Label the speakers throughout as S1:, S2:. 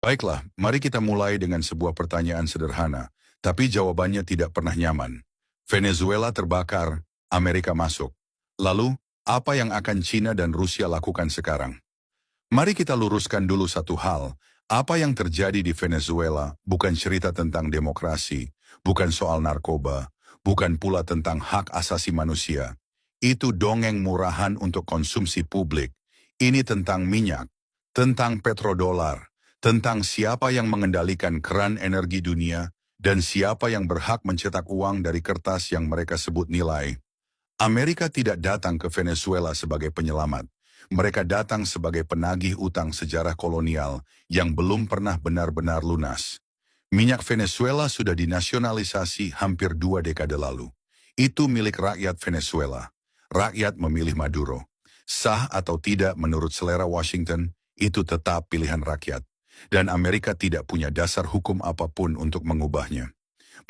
S1: Baiklah, mari kita mulai dengan sebuah pertanyaan sederhana, tapi jawabannya tidak pernah nyaman. Venezuela terbakar, Amerika masuk. Lalu, apa yang akan China dan Rusia lakukan sekarang? Mari kita luruskan dulu satu hal. Apa yang terjadi di Venezuela bukan cerita tentang demokrasi, bukan soal narkoba, bukan pula tentang hak asasi manusia. Itu dongeng murahan untuk konsumsi publik. Ini tentang minyak, tentang petrodolar, tentang siapa yang mengendalikan keran energi dunia, dan siapa yang berhak mencetak uang dari kertas yang mereka sebut nilai. Amerika tidak datang ke Venezuela sebagai penyelamat. Mereka datang sebagai penagih utang sejarah kolonial yang belum pernah benar-benar lunas. Minyak Venezuela sudah dinasionalisasi hampir 2 dekade lalu. Itu milik rakyat Venezuela. Rakyat memilih Maduro. Sah atau tidak menurut selera Washington, itu tetap pilihan rakyat. Dan Amerika tidak punya dasar hukum apapun untuk mengubahnya.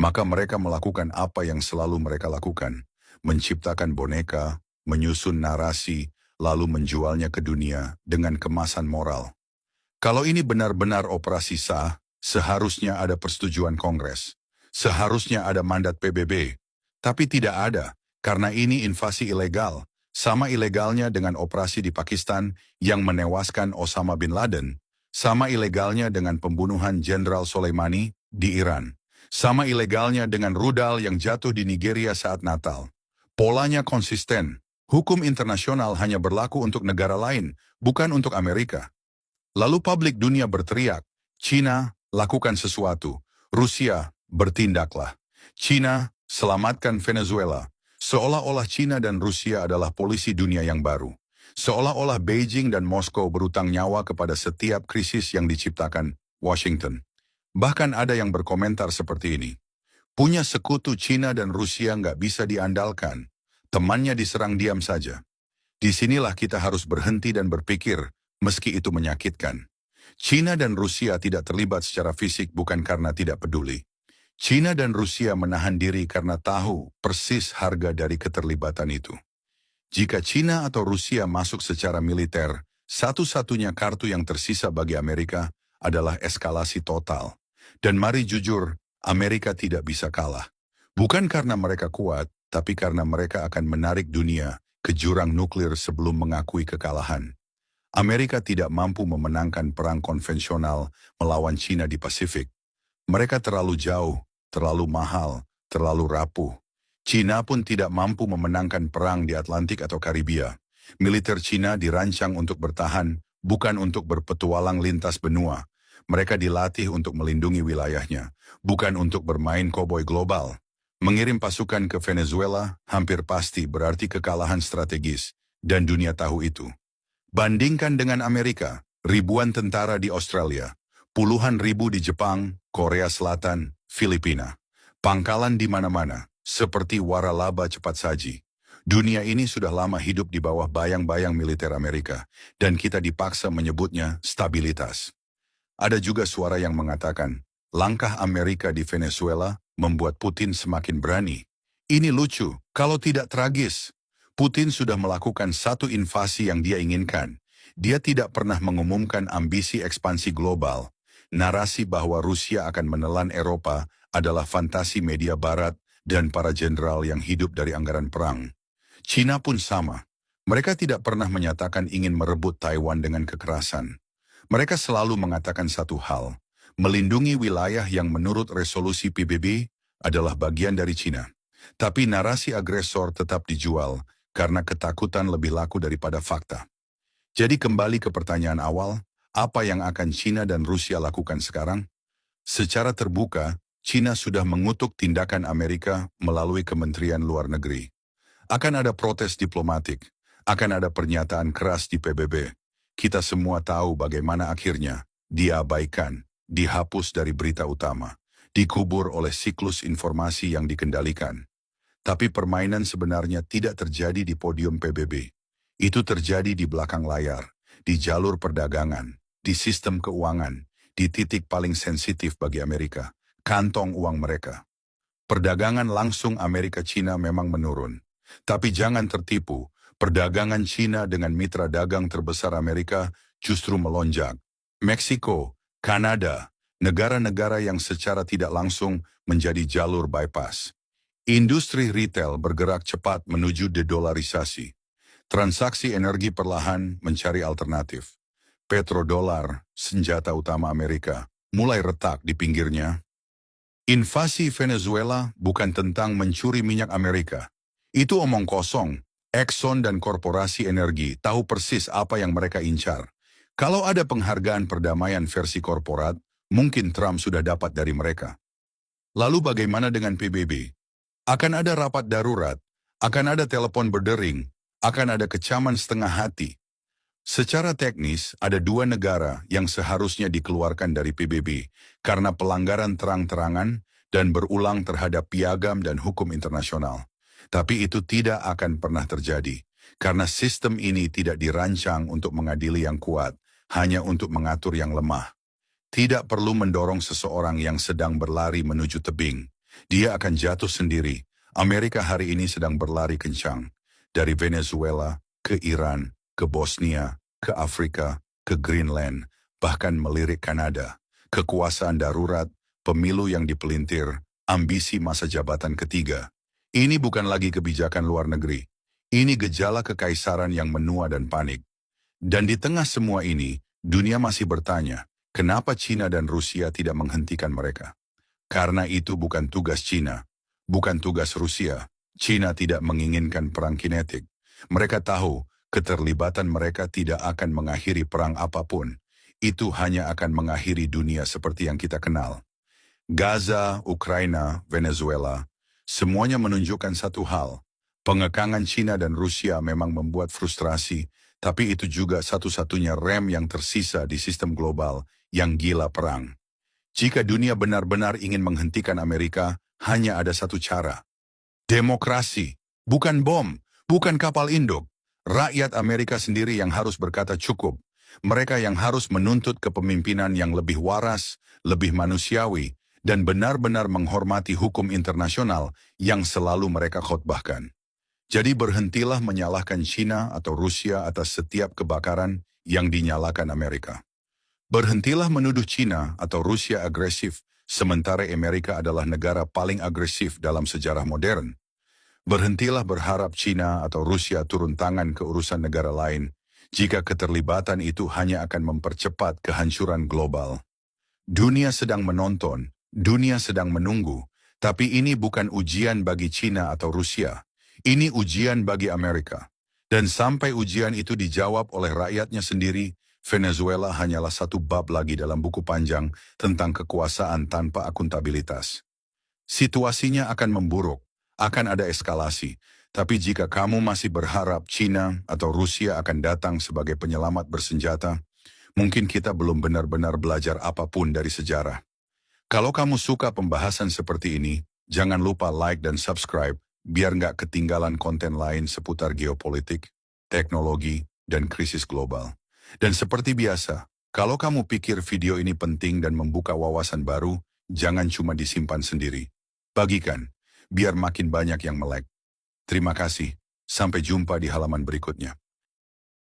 S1: Maka mereka melakukan apa yang selalu mereka lakukan. Menciptakan boneka, menyusun narasi, lalu menjualnya ke dunia dengan kemasan moral. Kalau ini benar-benar operasi sah, seharusnya ada persetujuan Kongres. Seharusnya ada mandat PBB. Tapi tidak ada, karena ini invasi ilegal. Sama ilegalnya dengan operasi di Pakistan yang menewaskan Osama bin Laden. Sama ilegalnya dengan pembunuhan Jenderal Soleimani di Iran. Sama ilegalnya dengan rudal yang jatuh di Nigeria saat Natal. Polanya konsisten. Hukum internasional hanya berlaku untuk negara lain, bukan untuk Amerika. Lalu publik dunia berteriak, China, lakukan sesuatu. Rusia, bertindaklah. China, selamatkan Venezuela. Seolah-olah China dan Rusia adalah polisi dunia yang baru. Seolah-olah Beijing dan Moskow berutang nyawa kepada setiap krisis yang diciptakan Washington. Bahkan ada yang berkomentar seperti ini. Punya sekutu China dan Rusia nggak bisa diandalkan. Temannya diserang diam saja. Disinilah kita harus berhenti dan berpikir, meski itu menyakitkan. China dan Rusia tidak terlibat secara fisik bukan karena tidak peduli. China dan Rusia menahan diri karena tahu persis harga dari keterlibatan itu. Jika China atau Rusia masuk secara militer, satu-satunya kartu yang tersisa bagi Amerika adalah eskalasi total. Dan mari jujur, Amerika tidak bisa kalah. Bukan karena mereka kuat, tapi karena mereka akan menarik dunia ke jurang nuklir sebelum mengakui kekalahan. Amerika tidak mampu memenangkan perang konvensional melawan China di Pasifik. Mereka terlalu jauh, terlalu mahal, terlalu rapuh. China pun tidak mampu memenangkan perang di Atlantik atau Karibia. Militer China dirancang untuk bertahan, bukan untuk berpetualang lintas benua. Mereka dilatih untuk melindungi wilayahnya, bukan untuk bermain koboi global. Mengirim pasukan ke Venezuela hampir pasti berarti kekalahan strategis, dan dunia tahu itu. Bandingkan dengan Amerika, ribuan tentara di Australia, puluhan ribu di Jepang, Korea Selatan, Filipina. Pangkalan di mana-mana, seperti waralaba cepat saji. Dunia ini sudah lama hidup di bawah bayang-bayang militer Amerika, dan kita dipaksa menyebutnya stabilitas. Ada juga suara yang mengatakan, langkah Amerika di Venezuela membuat Putin semakin berani. Ini lucu, kalau tidak tragis. Putin sudah melakukan satu invasi yang dia inginkan. Dia tidak pernah mengumumkan ambisi ekspansi global. Narasi bahwa Rusia akan menelan Eropa adalah fantasi media barat dan para jenderal yang hidup dari anggaran perang. China pun sama. Mereka tidak pernah menyatakan ingin merebut Taiwan dengan kekerasan. Mereka selalu mengatakan satu hal, melindungi wilayah yang menurut resolusi PBB adalah bagian dari China. Tapi narasi agresor tetap dijual karena ketakutan lebih laku daripada fakta. Jadi kembali ke pertanyaan awal, apa yang akan China dan Rusia lakukan sekarang? Secara terbuka, China sudah mengutuk tindakan Amerika melalui Kementerian Luar Negeri. Akan ada protes diplomatik, akan ada pernyataan keras di PBB. Kita semua tahu bagaimana akhirnya, diabaikan, dihapus dari berita utama, dikubur oleh siklus informasi yang dikendalikan. Tapi permainan sebenarnya tidak terjadi di podium PBB. Itu terjadi di belakang layar, di jalur perdagangan, di sistem keuangan, di titik paling sensitif bagi Amerika, kantong uang mereka. Perdagangan langsung Amerika-China memang menurun. Tapi jangan tertipu, perdagangan China dengan mitra dagang terbesar Amerika justru melonjak. Meksiko, Kanada, negara-negara yang secara tidak langsung menjadi jalur bypass. Industri retail bergerak cepat menuju dedolarisasi. Transaksi energi perlahan mencari alternatif. Petrodolar, senjata utama Amerika, mulai retak di pinggirnya. Invasi Venezuela bukan tentang mencuri minyak Amerika. Itu omong kosong. Exxon dan korporasi energi tahu persis apa yang mereka incar. Kalau ada penghargaan perdamaian versi korporat, mungkin Trump sudah dapat dari mereka. Lalu bagaimana dengan PBB? Akan ada rapat darurat, akan ada telepon berdering, akan ada kecaman setengah hati. Secara teknis, ada dua negara yang seharusnya dikeluarkan dari PBB karena pelanggaran terang-terangan dan berulang terhadap piagam dan hukum internasional. Tapi itu tidak akan pernah terjadi, karena sistem ini tidak dirancang untuk mengadili yang kuat, hanya untuk mengatur yang lemah. Tidak perlu mendorong seseorang yang sedang berlari menuju tebing. Dia akan jatuh sendiri. Amerika hari ini sedang berlari kencang. Dari Venezuela ke Iran, ke Bosnia, ke Afrika, ke Greenland, bahkan melirik Kanada. Kekuasaan darurat, pemilu yang dipelintir, ambisi masa jabatan ketiga. Ini bukan lagi kebijakan luar negeri. Ini gejala kekaisaran yang menua dan panik. Dan di tengah semua ini, dunia masih bertanya, kenapa Cina dan Rusia tidak menghentikan mereka? Karena itu bukan tugas Cina, bukan tugas Rusia. Cina tidak menginginkan perang kinetik. Mereka tahu keterlibatan mereka tidak akan mengakhiri perang apapun. Itu hanya akan mengakhiri dunia seperti yang kita kenal. Gaza, Ukraina, Venezuela, semuanya menunjukkan satu hal. Pengekangan Cina dan Rusia memang membuat frustrasi, tapi itu juga satu-satunya rem yang tersisa di sistem global yang gila perang. Jika dunia benar-benar ingin menghentikan Amerika, hanya ada satu cara. Demokrasi, bukan bom, bukan kapal induk. Rakyat Amerika sendiri yang harus berkata cukup. Mereka yang harus menuntut kepemimpinan yang lebih waras, lebih manusiawi, dan benar-benar menghormati hukum internasional yang selalu mereka khotbahkan. Jadi berhentilah menyalahkan China atau Rusia atas setiap kebakaran yang dinyalakan Amerika. Berhentilah menuduh China atau Rusia agresif, sementara Amerika adalah negara paling agresif dalam sejarah modern. Berhentilah berharap China atau Rusia turun tangan ke urusan negara lain, jika keterlibatan itu hanya akan mempercepat kehancuran global. Dunia sedang menonton, dunia sedang menunggu, tapi ini bukan ujian bagi China atau Rusia. Ini ujian bagi Amerika. Dan sampai ujian itu dijawab oleh rakyatnya sendiri, Venezuela hanyalah satu bab lagi dalam buku panjang tentang kekuasaan tanpa akuntabilitas. Situasinya akan memburuk, akan ada eskalasi. Tapi jika kamu masih berharap China atau Rusia akan datang sebagai penyelamat bersenjata, mungkin kita belum benar-benar belajar apapun dari sejarah. Kalau kamu suka pembahasan seperti ini, jangan lupa like dan subscribe, biar nggak ketinggalan konten lain seputar geopolitik, teknologi, dan krisis global. Dan seperti biasa, kalau kamu pikir video ini penting dan membuka wawasan baru, jangan cuma disimpan sendiri. Bagikan, biar makin banyak yang melek. Terima kasih, sampai jumpa di halaman berikutnya.